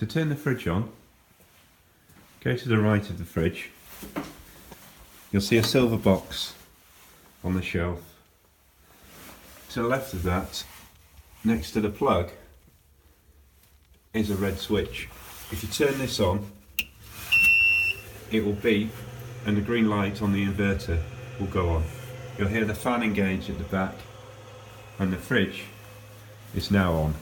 To turn the fridge on, go to the right of the fridge. You'll see a silver box on the shelf. To the left of that, next to the plug, is a red switch. If you turn this on, it will beep and the green light on the inverter will go on. You'll hear the fan engage at the back and the fridge is now on.